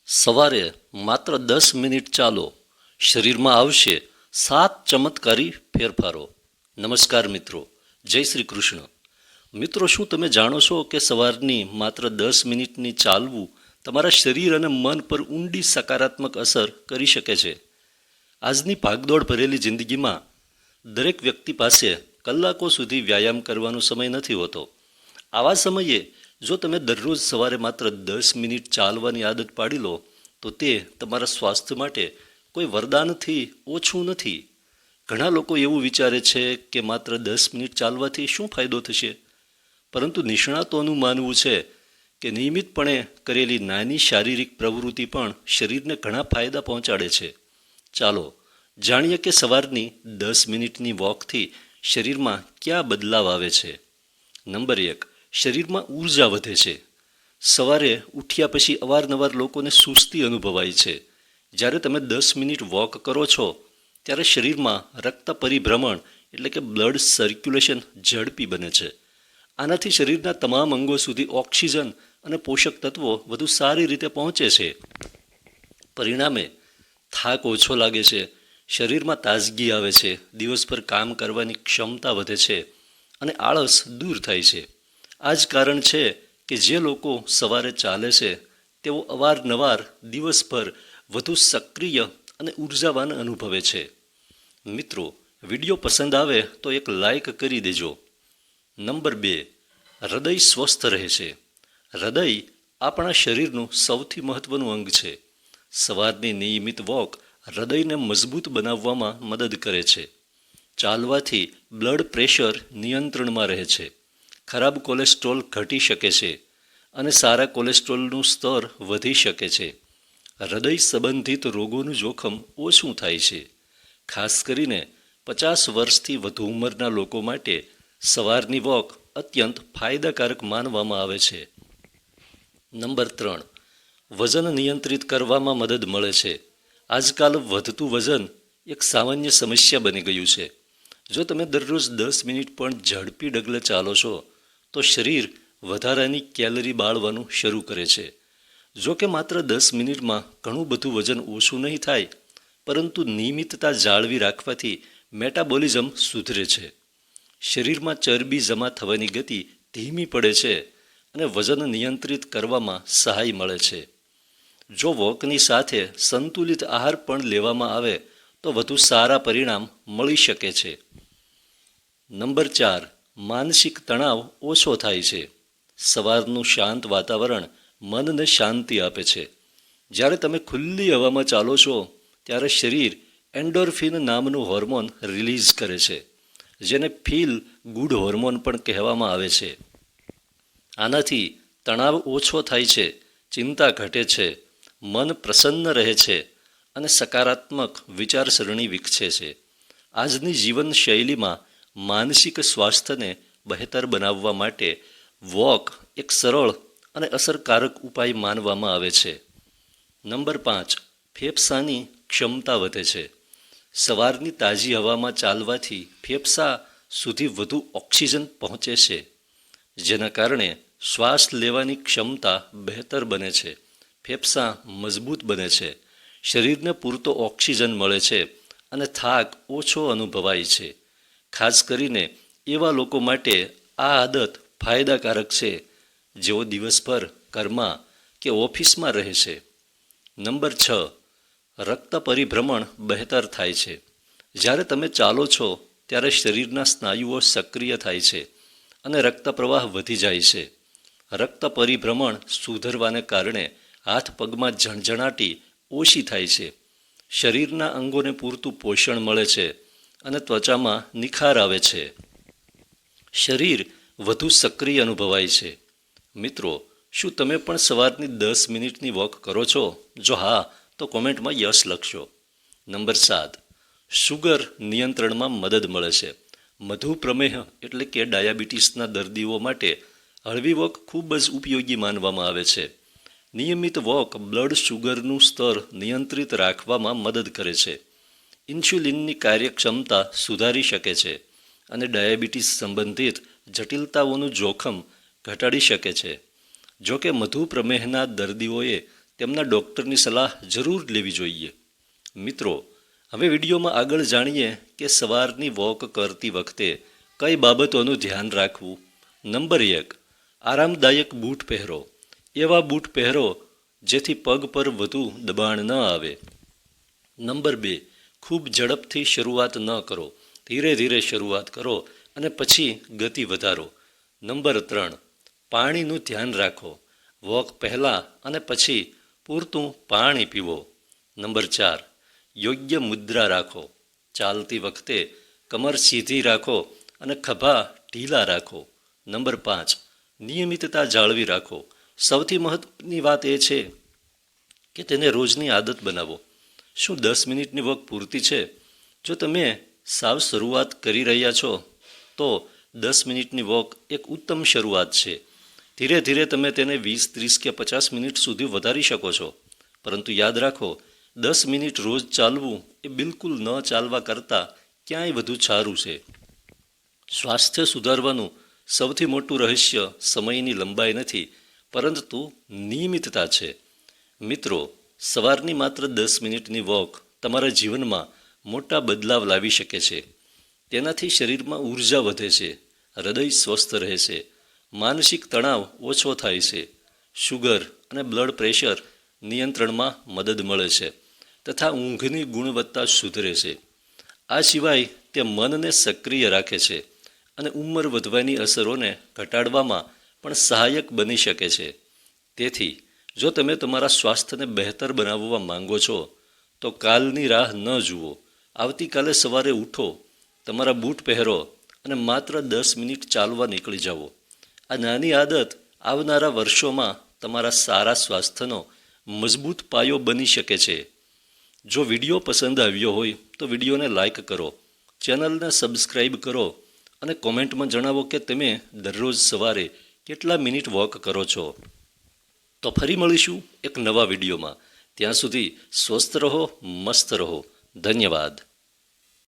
સવારે માત્ર 10 મિનિટ ચાલો, શરીરમાં આવશે 7 ચમત્કારી ફેરફારો. નમસ્કાર મિત્રો, જય શ્રી કૃષ્ણ. મિત્રો, શું તમે જાણો છો કે સવારની માત્ર 10 મિનિટની ચાલવું તમારા શરીર અને મન પર ઊંડી સકારાત્મક અસર કરી શકે છે? આજની ભાગદોડ ભરેલી જિંદગીમાં દરેક વ્યક્તિ પાસે કલાકો સુધી વ્યાયામ કરવાનો સમય નથી હોતો. આવા સમયે જો તમે દરરોજ સવારે માત્ર 10 મિનિટ ચાલવાની આદત પાડી લો તો તે તમારા સ્વાસ્થ્ય માટે કોઈ વરદાનથી ઓછું નથી. ઘણા લોકો એવું વિચારે છે કે માત્ર 10 મિનિટ ચાલવાથી શું ફાયદો થશે, પરંતુ નિષ્ણાતોનું માનવું છે કે નિયમિતપણે કરેલી નાની શારીરિક પ્રવૃત્તિ પણ શરીરને ઘણા ફાયદા પહોંચાડે છે. ચાલો જાણીએ કે સવારની 10 મિનિટની વોકથી શરીરમાં ક્યાં બદલાવ આવે છે. નંબર 1, શરીરમાં ઊર્જા વધે છે. સવારે ઉઠ્યા પછી અવારનવાર લોકોને સુસ્તી અનુભવાય છે. જ્યારે તમે 10 મિનિટ વોક કરો છો ત્યારે શરીરમાં રક્ત પરિભ્રમણ એટલે કે બ્લડ સર્ક્યુલેશન ઝડપી બને છે. આનાથી શરીરના તમામ અંગો સુધી ઓક્સિજન અને પોષક તત્વો વધુ સારી રીતે પહોંચે છે. પરિણામે થાક ઓછો લાગે છે, શરીરમાં તાજગી આવે છે, દિવસભર કામ કરવાની ક્ષમતા વધે છે અને આળસ દૂર થાય છે. આ જ કારણ છે કે જે લોકો સવારે ચાલે છે તેઓ અવારનવાર દિવસભર વધુ સક્રિય અને ઉર્જાવાન અનુભવે છે. મિત્રો, વિડીયો પસંદ આવે તો એક લાઈક કરી દેજો. નંબર 2, હૃદય સ્વસ્થ રહે છે. હૃદય આપણા શરીરનું સૌથી મહત્વનું અંગ છે. સવારની નિયમિત વોક હૃદયને મજબૂત બનાવવામાં મદદ કરે છે. ચાલવાથી બ્લડ પ્રેશર નિયંત્રણમાં રહે છે, ખરાબ કોલેસ્ટ્રોલ ઘટી શકે છે અને સારા કોલેસ્ટ્રોલનું સ્તર વધી શકે છે. હૃદય સંબંધિત રોગોનું જોખમ ઓછું થાય છે. ખાસ કરીને 50 વર્ષથી વધુ ઉંમરના લોકો માટે સવારની વોક અત્યંત ફાયદાકારક માનવામાં આવે છે. નંબર 3, વજન નિયંત્રિત કરવામાં મદદ મળે છે. આજકાલ વધતું વજન એક સામાન્ય સમસ્યા બની ગયું છે. જો તમે દરરોજ 10 મિનિટ પણ ઝડપી ડગલે ચાલો છો તો શરીર વધારાની કેલરી બાળવાનું શરૂ કરે છે. જો કે માત્ર 10 મિનિટમાં ઘણું બધું વજન ઓછું નહીં થાય, પરંતુ નિયમિતતા જાળવી રાખવાથી મેટાબોલિઝમ સુધરે છે. શરીરમાં ચરબી જમા થવાની ગતિ ધીમી પડે છે અને વજન નિયંત્રિત કરવામાં સહાય મળે છે. જો વોકની સાથે સંતુલિત આહાર પણ લેવામાં આવે તો વધુ સારા પરિણામ મળી શકે છે. નંબર 4, માનસિક તણાવ ઓછો થાય છે. સવારનું શાંત વાતાવરણ મનને શાંતિ આપે છે. જ્યારે તમે ખુલ્લી હવામાં ચાલો છો ત્યારે શરીર એન્ડોર્ફિન નામનું હોર્મોન રિલીઝ કરે છે, જેને ફીલ ગુડ હોર્મોન પણ કહેવામાં આવે છે. આનાથી તણાવ ઓછો થાય છે, ચિંતા ઘટે છે, મન પ્રસન્ન રહે છે અને સકારાત્મક વિચારસરણી વિકસે છે. આજની જીવનશૈલીમાં માનસિક સ્વાસ્થ્યને બહેતર બનાવવા માટે વોક એક સરળ અને અસરકારક ઉપાય માનવામાં આવે છે. નંબર 5, ફેફસાની ક્ષમતા વધે છે. સવારની તાજી હવામાં ચાલવાથી ફેફસા સુધી વધુ ઓક્સિજન પહોંચે છે, જેના કારણે શ્વાસ લેવાની ક્ષમતા બહેતર બને છે. ફેફસા મજબૂત બને છે, શરીરને પૂરતો ઓક્સિજન મળે છે અને થાક ઓછો અનુભવાય છે. ખાસ કરીને એવા લોકો માટે આ આદત ફાયદાકારક છે જેઓ દિવસભર ઘરમાં કે ઓફિસમાં રહે છે. નંબર 6, રક્ત પરિભ્રમણ બહેતર થાય છે. જ્યારે તમે ચાલો છો ત્યારે શરીરના સ્નાયુઓ સક્રિય થાય છે અને રક્ત પ્રવાહ વધી જાય છે. રક્ત પરિભ્રમણ સુધરવાને કારણે હાથ પગમાં ઝણઝણાટી ઓછી થાય છે, શરીરના અંગોને પૂરતું પોષણ મળે છે અને ત્વચામાં નિખાર આવે છે. શરીર વધુ સક્રિય અનુભવાય છે. મિત્રો, શું તમે પણ સવારની 10 મિનિટની વોક કરો છો? જો હા, તો કોમેન્ટમાં યસ લખશો. નંબર 7, શુગર નિયંત્રણમાં મદદ મળે છે. મધુપ્રમેહ એટલે કે ડાયાબિટીસના દર્દીઓ માટે હળવી વોક ખૂબ જ ઉપયોગી માનવામાં આવે છે. નિયમિત વોક બ્લડ શુગરનું સ્તર નિયંત્રિત રાખવામાં મદદ કરે છે, ઇન્સ્યુલિનની કાર્યક્ષમતા સુધારી શકે છે અને ડાયાબિટીસ સંબંધિત જટિલતાઓનું જોખમ ઘટાડી શકે છે. જો કે મધુપ્રમેહના દર્દીઓએ તેમના ડૉક્ટરની સલાહ જરૂર લેવી જોઈએ. મિત્રો, હવે વિડીયોમાં આગળ જાણીએ કે સવારની વોક કરતી વખતે કઈ બાબતોનું ધ્યાન રાખવું. નંબર 1, આરામદાયક બૂટ પહેરો. એવા બૂટ પહેરો જેથી પગ પર વધુ દબાણ ન આવે. નંબર 2, ખૂબ ઝડપથી શરૂઆત ન કરો. ધીરે ધીરે શરૂઆત કરો અને પછી ગતિ વધારો. નંબર 3, પાણીનું ધ્યાન રાખો. વોક પહેલાં અને પછી પૂરતું પાણી પીવો. નંબર 4, યોગ્ય મુદ્રા રાખો. ચાલતી વખતે કમર સીધી રાખો અને ખભા ઢીલા રાખો. નંબર 5, નિયમિતતા જાળવી રાખો. સૌથી મહત્ત્વની વાત એ છે કે તેને રોજની આદત બનાવો. શું 10 મિનિટની વોક પૂરતી છે? જો તમે સાવ શરૂઆત કરી રહ્યા છો તો 10 મિનિટની વોક એક ઉત્તમ શરૂઆત છે. ધીરે ધીરે તમે તેને 20, 30 કે 50 મિનિટ સુધી વધારી શકો છો. પરંતુ યાદ રાખો, 10 મિનિટ રોજ ચાલવું એ બિલકુલ ન ચાલવા કરતાં ક્યાંય વધુ સારું છે. સ્વાસ્થ્ય સુધારવાનું સૌથી મોટું રહસ્ય સમયની લંબાઈ નથી, પરંતુ નિયમિતતા છે. મિત્રો, સવારની માત્ર 10 મિનિટની વોક તમારા જીવનમાં મોટા બદલાવ લાવી શકે છે. તેનાથી શરીરમાં ઊર્જા વધે છે, હૃદય સ્વસ્થ રહે છે, માનસિક તણાવ ઓછો થાય છે, શુગર અને બ્લડ પ્રેશર નિયંત્રણમાં મદદ મળે છે તથા ઊંઘની ગુણવત્તા સુધરે છે. આ સિવાય તે મનને સક્રિય રાખે છે અને ઉંમર વધવાની અસરોને ઘટાડવામાં પણ સહાયક બની શકે છે. તેથી જો તમે તમારા સ્વાસ્થ્યને બહેતર બનાવવા માંગો છો તો કાલની રાહ ન જુઓ. આવતીકાલે સવારે ઉઠો, તમારા બૂટ પહેરો અને માત્ર 10 મિનિટ ચાલવા નીકળી જાઓ. આ નાની આદત આવનારા વર્ષોમાં તમારા સારા સ્વાસ્થ્યનો મજબૂત પાયો બની શકે છે. જો વિડીયો પસંદ આવ્યો હોય તો વિડીયોને લાઇક કરો, ચેનલને સબસ્ક્રાઈબ કરો અને કોમેન્ટમાં જણાવો કે તમે દરરોજ સવારે કેટલા મિનિટ વોક કરો છો. તો ફરી મળીશું એક નવા વિડીયોમાં. ત્યાં સુધી સ્વસ્થ રહો, મસ્ત રહો. ધન્યવાદ.